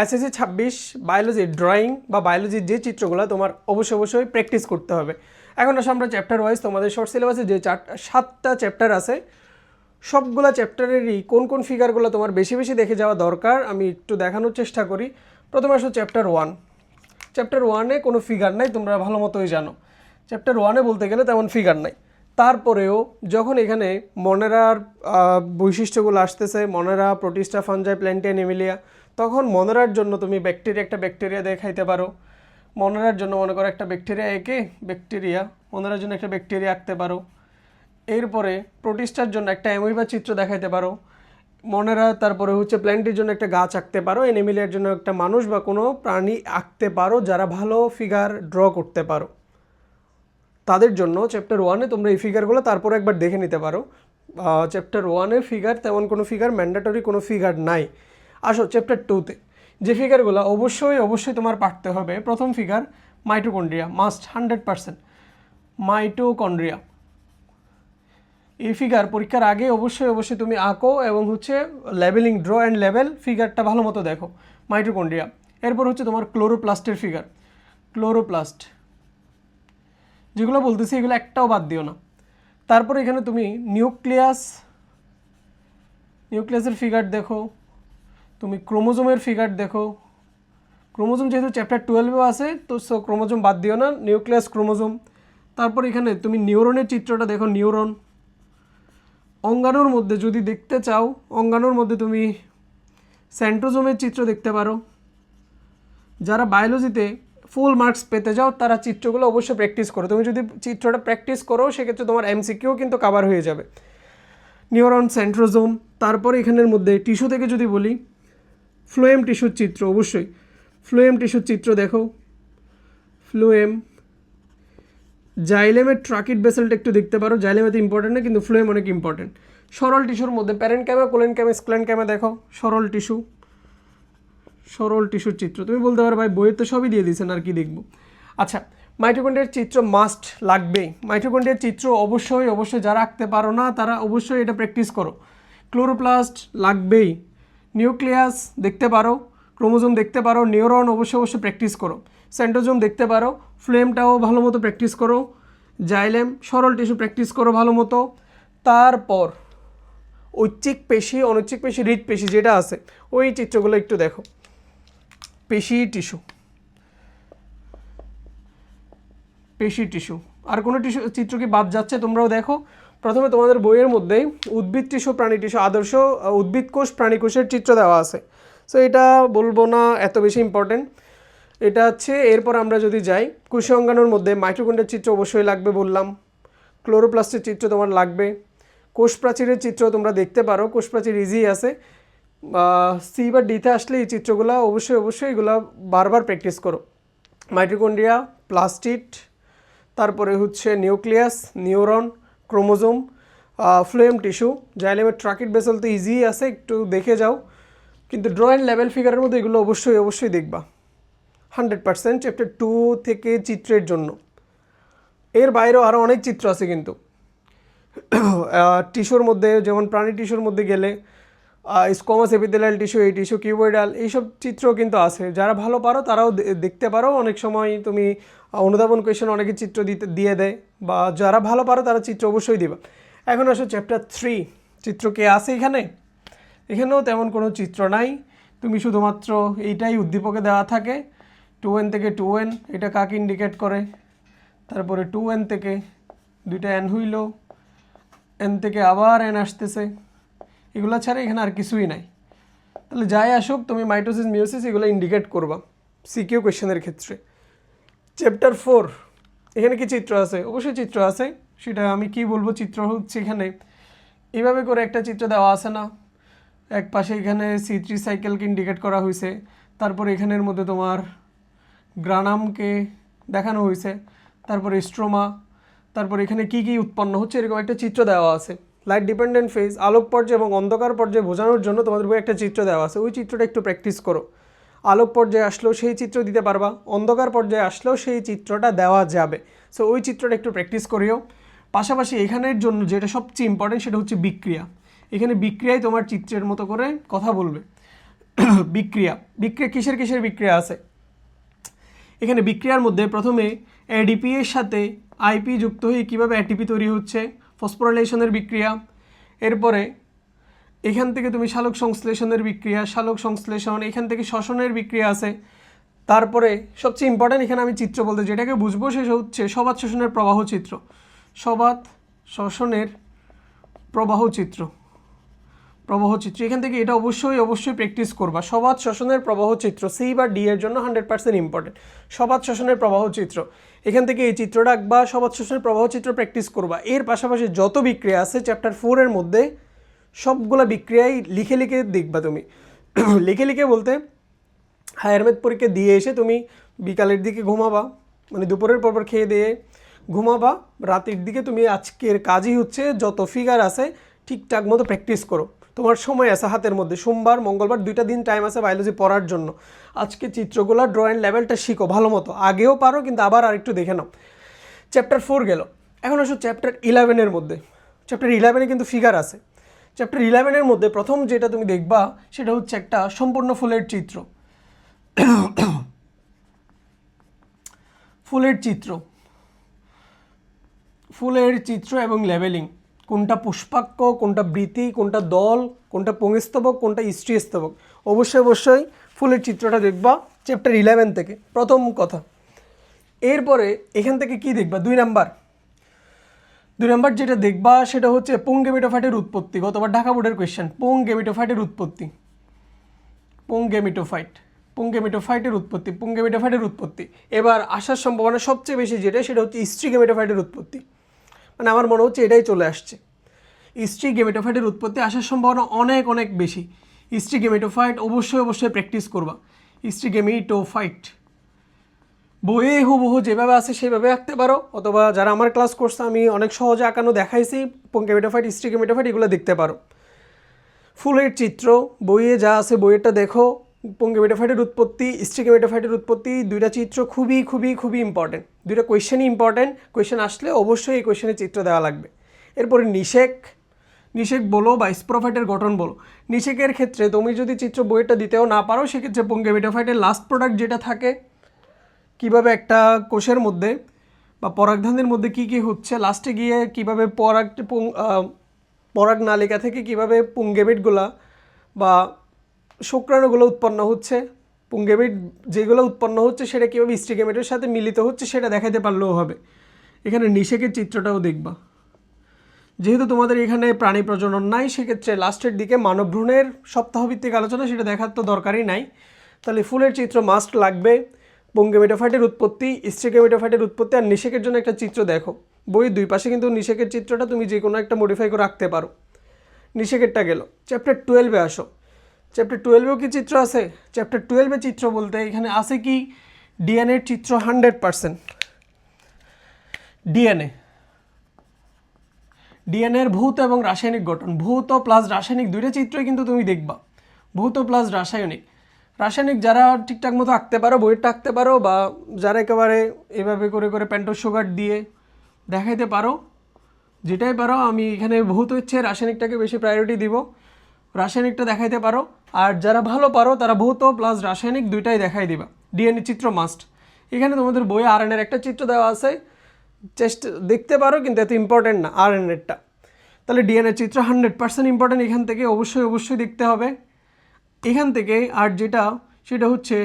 SSC 26 biology drawing বা বায়োলজির যে চিত্রগুলো তোমার অবশ্যই প্র্যাকটিস করতে হবে। এখন আসলে আমরা চ্যাপ্টার ওয়াইজ তোমাদের শর্ট সিলেবাসে যে 7টা চ্যাপ্টার আছে সবগুলা চ্যাপ্টারেরই কোন কোন ফিগারগুলো তোমার বেশি বেশি দেখে যাওয়া দরকার আমি একটু দেখানোর চেষ্টা করি। প্রথমে আসলে চ্যাপ্টার 1। চ্যাপ্টার 1-এ কোনো ফিগার নাই, তোমরা ভালো মতোই জানো। চ্যাপ্টার 1-এ বলতে গেলে তেমন ফিগার নাই। তারপরেও যখন এখানে মনেরার বৈশিষ্ট্যগুলো আসতেছে, মনেরা, প্রোটিস্টা, ফাঞ্জাই, প্ল্যান্টিয়া, অ্যানিমেলিয়া, তখন মনেরার জন্য তুমি একটা ব্যাকটেরিয়া দেখাইতে পারো। মনেরার জন্য মনে করো একটা ব্যাকটেরিয়া এঁকে মনেরার জন্য একটা ব্যাকটেরিয়া আঁকতে পারো। এরপরে প্রোটিস্টার জন্য একটা অ্যামোইবা চিত্র দেখাইতে পারো। মনেরা তারপরে প্ল্যান্টের জন্য একটা গাছ আঁকতে পারো। অ্যানিমেলিয়ার জন্য একটা মানুষ বা কোনো প্রাণী আঁকতে পারো যারা ভালো ফিগার ড্র করতে পারো। তাদের জন্য চ্যাপ্টার 1-এ তোমরা এই ফিগারগুলো তারপরে একবার দেখে নিতে পারো। চ্যাপ্টার 1-এর ফিগার তেমন কোনো ফিগার, ম্যান্ডেটরি কোনো ফিগার নাই। আসো চ্যাপ্টার 2-তে যে ফিগারগুলো অবশ্যই তোমার পারতে হবে। প্রথম ফিগার মাইটোকন্ড্রিয়া, মাস্ট 100%। মাইটোকন্ড্রিয়া এই ফিগার পরীক্ষার আগে অবশ্যই তুমি আঁকো এবং লেবেলিং, ড্র অ্যান্ড লেবেল ফিগারটা ভালো মতো দেখো। মাইটোকন্ড্রিয়া। এরপর তোমার ক্লোরোপ্লাস্টের ফিগার। ক্লোরোপ্লাস্ট যেগুলো বলতেছি এগুলো একটাও বাদ দিও না। তারপর এখানে তুমি নিউক্লিয়াসের ফিগার দেখো, তুমি ক্রোমোজোমের ফিগার দেখো। ক্রোমোজোম যেহেতু চ্যাপ্টার 12-এও আছে তো ক্রোমোজোম বাদ দিও না, নিউক্লিয়াস, ক্রোমোজোম। তারপর এখানে তুমি নিউরনের চিত্রটা দেখো, নিউরন। অঙ্গাণুর মধ্যে যদি দেখতে চাও, অঙ্গাণুর মধ্যে তুমি সেন্ট্রোজোমের চিত্র দেখতে পারো। যারা বায়োলজিতে ফুল মার্কস পেতে যাও তারা চিত্রগুলো অবশ্যই প্র্যাকটিস করো। তুমি যদি চিত্রটা প্র্যাকটিস করো সেক্ষেত্রে তোমার এমসিকিউ কিন্তু কভার হয়ে যাবে। Neuron, centrosome. তারপর এখানের মধ্যে টিস্যু থেকে যদি বলি, ফ্লোয়েম টিস্যুর চিত্র, অবশ্যই ফ্লোয়েম টিস্যুর চিত্র দেখো। ফ্লোয়েম, জাইলেমের ট্রাকিড বেসেলটা একটু দেখতে পারো। জাইলেম এত ইম্পর্টেন্ট না, কিন্তু ফ্লোয়েম অনেক ইম্পর্টেন্ট। সরল টিস্যুর মধ্যে প্যারেনকাইমা, কোলেনকাইমা, স্ক্লেনকাইমা দেখো। সরল টিস্যুর চিত্র তুমি বলতে পারো ভাই বইয়ের তো সবই দিয়ে দিয়েছেন আর কি দেখবো। আচ্ছা, মাইটোকন্ড্রিয়ার চিত্র মাস্ট লাগবেই। মাইটোকন্ড্রিয়ার চিত্র অবশ্যই যারা আঁকতে পারো না তারা অবশ্যই এটা প্র্যাকটিস করো। ক্লোরোপ্লাস্ট লাগবেই। নিউক্লিয়াস দেখতে পারো, ক্রোমোজোম দেখতে পারো, নিউরন অবশ্যই প্র্যাকটিস করো। সেন্ট্রোজোম দেখতে পারো, ফ্লেমটাও ভালো মতো প্র্যাকটিস করো। জাইলেম, সরল টিস্যু প্র্যাকটিস করো ভালো মতো। তারপর ঐচ্ছিক পেশি, অনৈচ্ছিক পেশি, হৃদপেশি যেটা আছে ওই চিত্রগুলো একটু দেখো। পেশি টিস্যু আর কোনো চিত্র কি বাদ যাচ্ছে তোমরাও দেখো। প্রথমে তোমাদের বইয়ের মধ্যেই উদ্ভিদ টিস্যু, প্রাণী টিস্যু, আদর্শ উদ্ভিদ কোষ, প্রাণী কোষের চিত্র দেওয়া আছে। সো এটা বলবো না এত বেশি ইম্পর্টেন্ট। এটা এরপর আমরা যদি যাই, কোষীয় অঙ্গাণুর মধ্যে মাইটোকন্ড্রিয়ার চিত্র অবশ্যই লাগবে বললাম। ক্লোরোপ্লাস্টের চিত্র তোমার লাগবে। কোষ প্রাচীরের চিত্র তোমরা দেখতে পারো, কোষ প্রাচীর ইজি আছে। সি বা ডিতে আসলে এই চিত্রগুলো অবশ্যই এগুলো বারবার প্র্যাকটিস করো। মাইটোকন্ড্রিয়া, প্লাস্টিড, তারপরে nucleus, neuron, chromosome, phloem tissue, জাইলেমের ট্রাকিড বেসেল তো ইজি আছে, একটু দেখে যাও। কিন্তু ড্র অ্যান্ড লেভেল ফিগারের মধ্যে এগুলো অবশ্যই দেখবা 100%। চ্যাপ্টার 2 থেকে চিত্রের জন্য এর বাইরেও আরও অনেক চিত্র আছে কিন্তু টিস্যুর মধ্যে, যেমন প্রাণী টিস্যুর মধ্যে গেলে স্কোমাস এপিথেলিয়াল টিস্যু, এই টিস্যু, কিউবয়েডাল, এইসব চিত্র কিন্তু আছে। যারা ভালো পারো তারাও দেখতে পারো। অনেক সময় তুমি অনুধাবন কোয়েশ্চেন অনেকে চিত্র দিয়ে দেয়, বা যারা ভালো পারো তারা চিত্র অবশ্যই দিবা। এখন আসো চ্যাপ্টার 3। চিত্র কে আছে এখানেও তেমন কোনো চিত্র নাই। তুমি শুধুমাত্র এইটাই উদ্দীপকে দেওয়া থাকে 2n থেকে 2n, এটা কাকে ইন্ডিকেট করে। তারপরে 2n থেকে দুইটা n হইল, n থেকে আবার n আসতেছে। এগুলো ছাড়া এখানে আর কিছুই নাই। তাহলে যাই আসুক তুমি মাইটোসিস, মিওসিস এগুলো ইন্ডিকেট করবা সিকিউ কোয়েশ্চেনের ক্ষেত্রে। চ্যাপ্টার 4, এখানে কি চিত্র আছে? অবশ্যই চিত্র আছে। সেটা আমি কি বলবো, চিত্র এখানে এইভাবে করে একটা চিত্র দেওয়া আছে না, এক পাশে এখানে C3 সাইকেলকে ইন্ডিকেট করা হয়েছে। তারপর এখানের মধ্যে তোমার গ্রানামকে দেখানো হয়েছে, তারপরে স্ট্রোমা, তারপর এখানে কি উৎপন্ন হচ্ছে এরকম একটা চিত্র দেওয়া আছে। লাইট ডিপেন্ডেন্ট ফেজ, আলোক পর্যায়ে এবং অন্ধকার পর্যায়ে বোঝানোর জন্য তোমাদের বই একটা চিত্র দেওয়া আছে। ওই চিত্রটা একটু প্র্যাকটিস করো। আলোক পর্যায়ে আসলেও সেই চিত্র দিতে পারবা, অন্ধকার পর্যায়ে আসলেও সেই চিত্রটা দেওয়া যাবে। সো ওই চিত্রটা একটু প্র্যাকটিস করিও। পাশাপাশি এখানের জন্য যেটা সবচেয়ে ইম্পর্টেন্ট সেটা বিক্রিয়া। এখানে বিক্রিয়ায় তোমার চিত্রের মতো করে কথা বলবে। বিক্রিয়া বিক্রিয়া কিসের কিসের বিক্রিয়া আছে এখানে বিক্রিয়ার মধ্যে প্রথমে এডিপি এর সাথে আইপি যুক্ত হয়ে কীভাবে এটিপি তৈরি হচ্ছে ফসফোরাইলেশনের বিক্রিয়া এরপরে এখান থেকে তুমি সালোক সংশ্লেষণের বিক্রিয়া সালোক সংশ্লেষণ এখান থেকে শ্বসনের বিক্রিয়া আছে তারপরে সবচেয়ে ইম্পর্ট্যান্ট এখানে আমি চিত্র বলতে যেটাকে বুঝবো সেটা হচ্ছে সবাত শ্বসনের প্রবাহ চিত্র সবাত শ্বসনের প্রবাহ চিত্র এখান থেকে এটা অবশ্যই প্র্যাকটিস করবা সবাত শ্বসনের প্রবাহ চিত্র সি বা ডি এর জন্য 100% ইম্পর্টেন্ট সবাত শ্বসনের প্রবাহ চিত্র এখান থেকে এই চিত্রটা আঁকবা সবাত শ্বসনের প্রবাহ চিত্র প্র্যাকটিস করবা এর পাশাপাশি যত বিক্রিয়া আছে চ্যাপ্টার 4 এর মধ্যে সবগুলা বিক্রিয়াই লিখে লিখে দেখবা তুমি লিখে লিখে বলতে হায়ার ম্যাথ পরীক্ষা দিয়ে এসে তুমি বিকালের দিকে ঘুমাবা মানে দুপুরের পর খেয়ে দিয়ে ঘুমাবা রাতের দিকে তুমি আজকের কাজই হচ্ছে যত ফিগার আছে ঠিকঠাক মতো প্র্যাকটিস করো তোমার সময় আছে হাতের মধ্যে সোমবার মঙ্গলবার 2টা দিন টাইম আছে বায়োলজি পড়ার জন্য আজকে চিত্রগুলো ড্রয়িং লেভেলটা শিখো ভালো মতো আগেও পারো কিন্তু আবার আরেকটু দেখে নাও চ্যাপ্টার 4 গেল এখন আসো চ্যাপ্টার 11 এর মধ্যে চ্যাপ্টার 11 কিন্তু ফিগার আছে চ্যাপ্টার 11 এর মধ্যে প্রথম যেটা তুমি দেখবা সেটা হচ্ছে একটা সম্পূর্ণ ফুলের চিত্র ফুলের চিত্র এবং লেভেলিং কোনটা পুষ্পাক্ষ কোনটা বৃতি কোনটা দল কোনটা পুংস্তবক কোনটা স্ত্রীস্তবক অবশ্যই ফুলের চিত্রটা দেখবা চ্যাপ্টার 11 থেকে প্রথম কথা এরপরে এখান থেকে কি দেখবা 2 নাম্বার যেটা দেখবা সেটা হচ্ছে পুং গেমেটোফাইটের উৎপত্তি গতবার ঢাকা বোর্ডের কোয়েশ্চেন পুং গেমেটোফাইটের উৎপত্তি এবার আসার সম্ভাবনা সবচেয়ে বেশি যেটা সেটা হচ্ছে স্ত্রী গেমেটোফাইটের উৎপত্তি মানে আমার মনে হচ্ছে এটাই চলে আসছে স্ত্রী গেমেটোফাইটের উৎপত্তি আসার সম্ভাবনা অনেক বেশি স্ত্রী গেমেটোফাইট অবশ্যই প্র্যাকটিস করবা স্ত্রী গেমেটোফাইট বইয়ে হুবহু যেভাবে আছে সেভাবে আঁকতে পারো অথবা যারা আমার ক্লাস করছে আমি অনেক সহজে আঁকানো দেখাইছি পুং গেমেটোফাইট স্ত্রী গেমেটোফাইট এগুলো দেখতে পারো ফুলের চিত্র বইয়ে যা আছে বইয়েরটা দেখো পুং গেমেটোফাইটের উৎপত্তি স্ত্রী গেমেটোফাইটের উৎপত্তি দুইটা চিত্র খুবই ইম্পর্টেন্ট দুইটা কোয়েশ্চেনই ইম্পর্টেন্ট কোয়েশ্চেন আসলে অবশ্যই এই কোয়েশ্চেনের চিত্র দেওয়া লাগবে এরপরে নিষেক বলো বা স্প্রোফাইটের গঠন বলো নিষেকের ক্ষেত্রে তুমি যদি চিত্র বইয়েরটা দিতেও না পারো সেক্ষেত্রে পুং গেমেটোফাইটের লাস্ট প্রোডাক্ট যেটা থাকে কিভাবে একটা কোষের মধ্যে বা পরাগধানের মধ্যে কি হচ্ছে লাস্টে গিয়ে কিভাবে পরাগ নালিকা থেকে কিভাবে পুংগেমিটগুলা বা শুক্রাণুগুলো উৎপন্ন হচ্ছে পুংগেমিট যেগুলো উৎপন্ন হচ্ছে সেটা কীভাবে স্ত্রী গেমেটের সাথে মিলিত হচ্ছে সেটা দেখাতে পারলেও হবে এখানে নিষেকের চিত্রটাও দেখবা যেহেতু তোমাদের এখানে প্রাণী প্রজনন নাই সেক্ষেত্রে লাস্টের দিকে মানব ভ্রূণের সপ্তাহভিত্তিক আলোচনা সেটা দেখার তো দরকারই নাই তাহলে ফুলের চিত্র মাস্ট লাগবে পুং গেমেটোফাইটের উৎপত্তি স্ত্রী গেমেটোফাইটের উৎপত্তি আর নিষেকের জন্য একটা চিত্র দেখো বইয়ের দুই পাশে কিন্তু নিষেকের চিত্রটা তুমি যে কোনো একটা মডিফাই করে রাখতে পারো নিষেকেরটা গেল চ্যাপ্টার 12-এ আসো চ্যাপ্টার 12-এও কি চিত্র আছে চ্যাপ্টার 12-এ চিত্র বলতে এখানে আছে কি ডিএনএর চিত্র 100% ডিএনএর ভৌত এবং রাসায়নিক গঠন ভৌত প্লাস রাসায়নিক দুইটা চিত্রই কিন্তু তুমি দেখবা ভৌত প্লাস রাসায়নিক যারা ঠিকঠাক মতো আঁকতে পারো বইয়েরটা আঁকতে পারো বা যারা একেবারে এভাবে করে পেন্টোজ সুগার দিয়ে দেখাইতে পারো যেটাই পারো আমি এখানে ভৌত হচ্ছে রাসায়নিকটাকে বেশি প্রায়োরিটি দিব রাসায়নিকটা দেখাইতে পারো আর যারা ভালো পারো তারা ভৌত প্লাস রাসায়নিক দুইটাই দেখাই দিবা ডিএনএ চিত্র মাস্ট এখানে তোমাদের বইয়ে আরএনএর একটা চিত্র দেওয়া আছে চেষ্টা দেখতে পারো কিন্তু এত ইম্পর্টেন্ট না আরএনএরটা তাহলে ডিএনএ চিত্র 100% ইম্পর্টেন্ট এখান থেকে অবশ্যই দেখতে হবে এখান থেকে আর যেটা সেটা হচ্ছে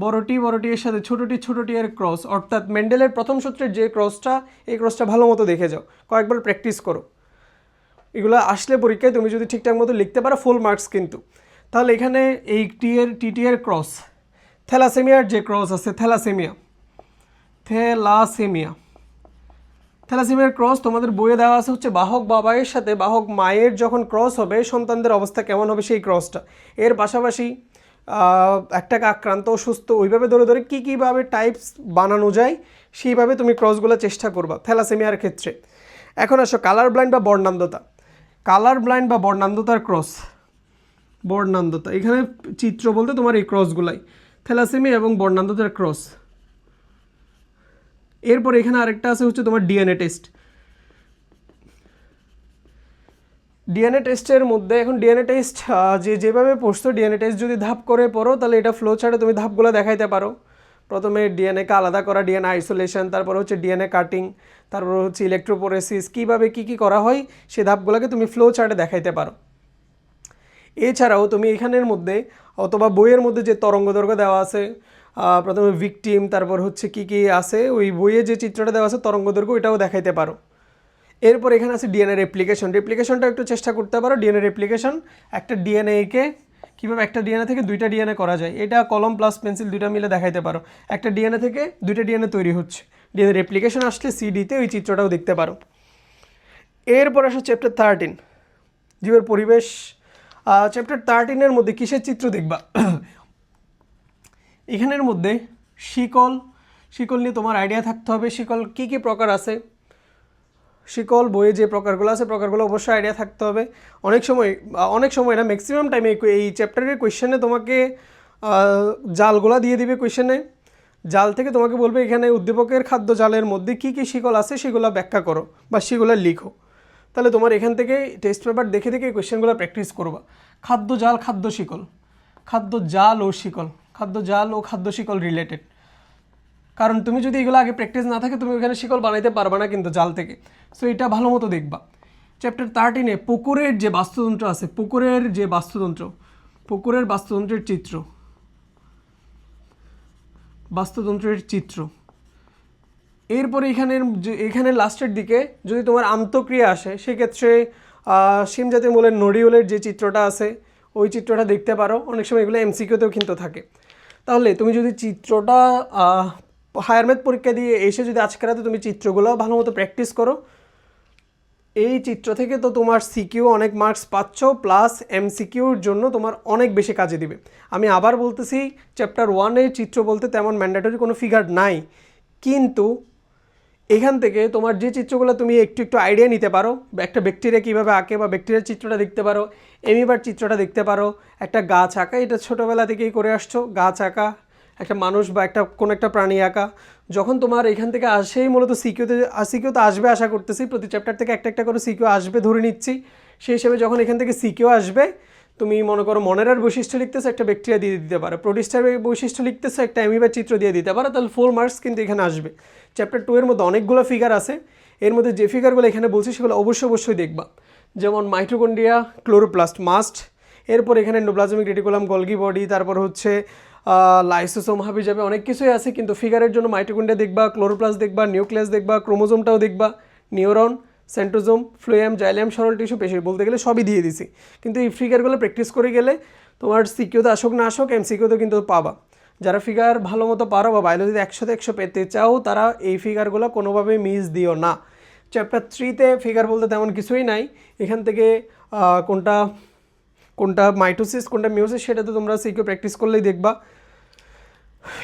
বড়টি এর সাথে ছোটটি এর ক্রস অর্থাৎ মেন্ডেলের প্রথম সূত্রের যে ক্রসটা এই ক্রসটা ভালো মতো দেখে যাও কয়েকবার প্র্যাকটিস করো এগুলো আসলে পরীক্ষায় তুমি যদি ঠিকঠাক মতো লিখতে পারো ফুল মার্কস কিন্তু তাহলে এখানে এই টিটি এর ক্রস থ্যালাসেমিয়ার যে ক্রস আছে থ্যালাসেমিয়ার ক্রস তোমাদের বইয়ে দেওয়া আছে হচ্ছে বাহক বাবায়ের সাথে বাহক মায়ের যখন ক্রস হবে সন্তানদের অবস্থা কেমন হবে সেই ক্রসটা এর পাশাপাশি একটা আক্রান্ত সুস্থ ওইভাবে ধরে কীভাবে টাইপস বানানো যায় সেইভাবে তুমি ক্রসগুলো চেষ্টা করবা থ্যালাসেমিয়ার ক্ষেত্রে এখন আসো কালার ব্লাইন্ড বা বর্ণান্ধতার ক্রস এখানে চিত্র বলতে তোমার এই ক্রসগুলাই থ্যালাসেমিয়া এবং বর্ণান্ধতার ক্রস এরপর এখানে আরেকটা আছে হচ্ছে তোমার ডিএনএ টেস্ট ডিএনএ টেস্টের মধ্যে এখন ডিএনএ টেস্ট যেভাবে পড়ছো ডিএনএ টেস্ট যদি ধাপ করে পড়ো তাহলে এটা ফ্লো চার্টে তুমি ধাপগুলো দেখাইতে পারো। প্রথমে ডিএনএকে আলাদা করা, ডিএনএ আইসোলেশন, তারপর হচ্ছে ডিএনএ কাটিং, তারপর হচ্ছে ইলেকট্রোপোরেসিস, কীভাবে কী করা হয় সেই ধাপগুলোকে তুমি ফ্লো চার্টে দেখাইতে পারো। এছাড়াও তুমি এখানের মধ্যে অথবা বইয়ের মধ্যে যে তরঙ্গদৈর্ঘ্য দেওয়া আছে, প্রথমে ভিকটিম, তারপর হচ্ছে কী আছে ওই বইয়ে যে চিত্রটা দেওয়া আছে তরঙ্গদৈর্ঘ্য, ওইটাও দেখাইতে পারো। এরপর এখানে আছে ডিএনএ রেপ্লিকেশনটা একটু চেষ্টা করতে পারো। ডিএনএ রেপ্লিকেশন, একটা ডিএনএকে কীভাবে একটা ডিএনএ থেকে দুইটা ডিএনএ করা যায়, এটা কলম প্লাস পেন্সিল দুইটা মিলে দেখাইতে পারো। একটা ডিএনএ থেকে দুইটা ডিএনএ তৈরি হচ্ছে, ডিএনএ রেপ্লিকেশন আসলে সিডিতে ওই চিত্রটাও দেখতে পারো। এরপর আসো চ্যাপ্টার 13 জীবের পরিবেশ। চ্যাপ্টার 13-এর মধ্যে কিসের চিত্র দেখবা? এখানের মধ্যে শিকল নিয়ে তোমার আইডিয়া থাকতে হবে। শিকল কী কী প্রকার আছে, শিকল বইয়ে যে প্রকারগুলো আছে প্রকারগুলো অবশ্যই আইডিয়া থাকতে হবে। অনেক সময় না, ম্যাক্সিমাম টাইমে এই চ্যাপ্টারের কোয়েশ্চেনে তোমাকে জালগুলা দিয়ে দিবে কোয়েশ্চেনে। জাল থেকে তোমাকে বলবে এখানে উদ্দীপকের খাদ্য জালের মধ্যে কী কী শিকল আছে সেগুলো ব্যাখ্যা করো বা সেগুলো লিখো। তাহলে তোমার এখান থেকে টেস্ট পেপার দেখে দেখে এই কোয়েশ্চেনগুলো প্র্যাকটিস করবা। খাদ্য জাল, খাদ্য শিকল, খাদ্য জাল ও শিকল, খাদ্য জাল ও খাদ্য শিকল রিলেটেড। কারণ তুমি যদি এগুলো আগে প্র্যাকটিস না থাকে তুমি ওখানে শিকল বানাইতে পারবে না কিন্তু জাল থেকে। সো এটা ভালো মতো দেখবা। চ্যাপ্টার 13-এ পুকুরের যে বাস্তুতন্ত্র আছে, পুকুরের বাস্তুতন্ত্রের চিত্র। এরপরে এখানে লাস্টের দিকে যদি তোমার আন্তঃক্রিয়া আসে সেক্ষেত্রে শিম জাতীয় মূলের নডিউলের যে চিত্রটা আছে ওই চিত্রটা দেখতে পারো। অনেক সময় এগুলো এমসিকিউতেও কিন্তু থাকে। তাহলে তুমি যদি চিত্রটা হায়ার ম্যাথ পরীক্ষা দিয়ে এসে যদি আজকে রাতে তুমি চিত্রগুলো ভালো মতো প্র্যাকটিস করো, এই চিত্র থেকে তো তোমার সিকিউ অনেক মার্কস পাচ্ছ, প্লাস এমসিকিউর জন্য তোমার অনেক বেশি কাজে দিবে। আমি আবার বলতেছি, চ্যাপ্টার 1-এ চিত্র বলতে তেমন ম্যান্ডেটরি কোনো ফিগার নাই, কিন্তু এখান থেকে তোমার যে চিত্রগুলো তুমি একটু আইডিয়া নিতে পারো, একটা ব্যাকটেরিয়া কীভাবে আঁকে বা ব্যাকটেরিয়ার চিত্রটা দেখতে পারো, এমিবার চিত্রটা দেখতে পারো, একটা গাছ আঁকা, এটা ছোটোবেলা থেকেই করে আসছো, গাছ আঁকা, একটা মানুষ বা কোনো একটা প্রাণী আঁকা। যখন তোমার এখান থেকে আসেই মূলত সিকিউ তো আসবে আশা করতেছি, প্রতি চ্যাপ্টার থেকে একটা করে সিকিউ আসবে ধরে নিচ্ছি। সেই হিসেবে যখন এখান থেকে সিকিউ আসবে, তুমি মনে করো মনেরার বৈশিষ্ট্য লিখতেছো, একটা ব্যাকটেরিয়া দিয়ে দিতে পারো, প্রোটিস্টার বৈশিষ্ট্য লিখতেছো, একটা অ্যামিবার চিত্র দিয়ে দিতে পারো, তাহলে 4 মার্কস কিন্তু এখানে আসবে। চ্যাপ্টার 2-এর মধ্যে অনেকগুলো ফিগার আছে, এর মধ্যে যে ফিগারগুলো এখানে বলছি সেগুলো অবশ্যই দেখবা। যেমন মাইটোকন্ড্রিয়া, ক্লোরোপ্লাস্ট মাস্ট, এরপর এখানে এন্ডোপ্লাজমিক রেটিকুলাম, গলগি বডি, তারপর হচ্ছে লাইসোসোম হাবি যাবে, অনেক কিছুই আছে। কিন্তু ফিগারের জন্য মাইটোকন্ড্রিয়া দেখবা, ক্লোরোপ্লাস্ট দেখবা, নিউক্লিয়াস দেখবা, ক্রোমোজোমটাও দেখবা, নিউরন, সেন্ট্রোজোম, ফ্লোয়েম, জাইলেম, সরল টিস্যু, পেশি, বলতে গেলে সবই দিয়ে দিছি। কিন্তু এই ফিগারগুলো প্র্যাকটিস করে গেলে তোমার সিকিউতে আসুক না আসুক এমসিকিউতে কিন্তু পাবা। যারা ফিগার ভালো মতো পারো বা বায়োলজিতে 100 পেতে চাও তারা এই ফিগারগুলো কোনোভাবেই মিস দিও না। চ্যাপ্টার 3-তে ফিগার বলতে তেমন কিছুই নাই। এখান থেকে কোনটা মাইটোসিস কোনটা মিওসিস সেটা তো তোমরা সিকিউ প্র্যাকটিস করলেই দেখবা।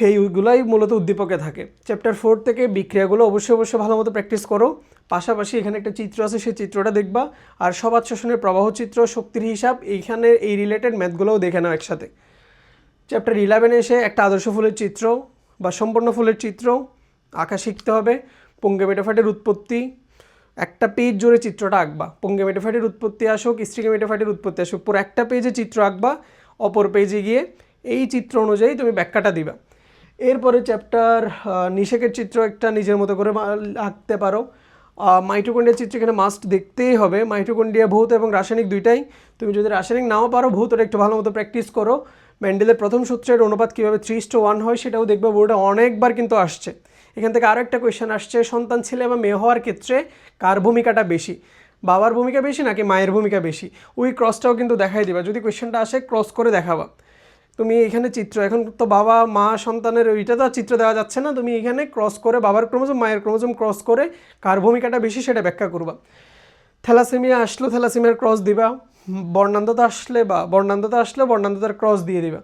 এইগুলাই মূলত উদ্দীপকে থাকে। চ্যাপ্টার 4 থেকে বিক্রিয়াগুলো অবশ্যই ভালো মতো প্র্যাকটিস করো। পাশাপাশি এখানে একটা চিত্র আছে, সেই চিত্রটা দেখবা। আর সবাত শোষণের প্রবাহ চিত্র, শক্তির হিসাব, এইখানে এই রিলেটেড ম্যাথগুলোও দেখে নাও একসাথে। চ্যাপ্টার 11-এ এসে একটা আদর্শ ফুলের চিত্র বা সম্পূর্ণ ফুলের চিত্র আঁকা শিখতে হবে। পুংগে মেটোফাইটের উৎপত্তি, একটা পেজ জুড়ে চিত্রটা আঁকবা। পুংগে মেটোফাইটের উৎপত্তি আসুক, স্ট্রিগে মেটোফাইটের উৎপত্তি আসুক, পুরো একটা পেজে চিত্র আঁকবা। অপর পেজে গিয়ে এই চিত্র অনুযায়ী তুমি ব্যাখ্যাটা দিবা। এরপরে চ্যাপ্টার নিষেকের চিত্র একটা নিজের মতো করে আঁকতে পারো। মাইটোকন্ড্রিয়ার চিত্র এখানে মাস্ট দেখতেই হবে। মাইটোকন্ড্রিয়া ভৌত এবং রাসায়নিক দুইটাই। তুমি যদি রাসায়নিক নাও পারো ভৌতটা একটু ভালো মতো প্র্যাকটিস করো। মেন্ডেলের প্রথম সূত্রের অনুপাত কীভাবে 3:1 হয় সেটাও দেখবে, বোর্ডে অনেকবার কিন্তু আসছে। এখান থেকে আরও একটা কোয়েশ্চেন আসছে, সন্তান ছেলে বা মেয়ে হওয়ার ক্ষেত্রে কার ভূমিকাটা বেশি, বাবার ভূমিকা বেশি নাকি মায়ের ভূমিকা বেশি? ওই ক্রসটাও কিন্তু দেখাই দিবা। যদি কোয়েশ্চেনটা আসে ক্রস করে দেখাবা। তুমি এখানে চিত্র, এখন তো বাবা মা সন্তানের ওইটা তো চিত্র দেওয়া যাচ্ছে না, তুমি এখানে ক্রস করে বাবার ক্রোমোজোম মায়ের ক্রোমোজোম ক্রস করে কার ভূমিকাটা বেশি সেটা ব্যাখ্যা করবা। থ্যালাসেমিয়া আসলো থ্যালাসেমিয়ার ক্রস দিবা, বর্ণান্ধতা আসলে বর্ণান্ধতার ক্রস দিয়ে দিবা।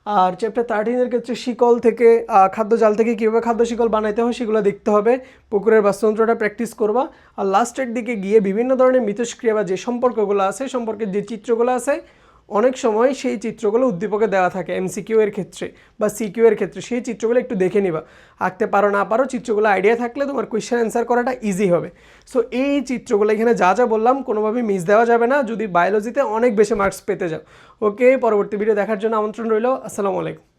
আর চ্যাপ্টার 13-এর ক্ষেত্রে শিকল থেকে খাদ্য জাল থেকে কীভাবে খাদ্য শিকল বানাইতে হয় সেগুলো দেখতে হবে। পুকুরের বাস্তুতন্ত্রটা প্র্যাকটিস করবা। আর লাস্টের দিকে গিয়ে বিভিন্ন ধরনের মিথস্ক্রিয়া বা যে সম্পর্কগুলো আছে, সম্পর্কের যে চিত্রগুলো আছে অনেক সময় সেই চিত্রগুলো উদ্দীপকে দেওয়া থাকে এমসিকিউ এর ক্ষেত্রে বা সিকিউ এর ক্ষেত্রে, সেই চিত্রগুলো একটু দেখে নিবা, আঁকতে পারো না পারো চিত্রগুলো আইডিয়া থাকলে তোমার কোয়েশ্চেন অ্যান্সার করাটা ইজি হবে। সো এই চিত্রগুলো এখানে যা যা বললাম কোনোভাবেই মিস দেওয়া যাবে না যদি বায়োলজিতে অনেক বেশি মার্কস পেতে যাও। ওকে, পরবর্তী ভিডিও দেখার জন্য আমন্ত্রণ রইল। আসসালামু আলাইকুম।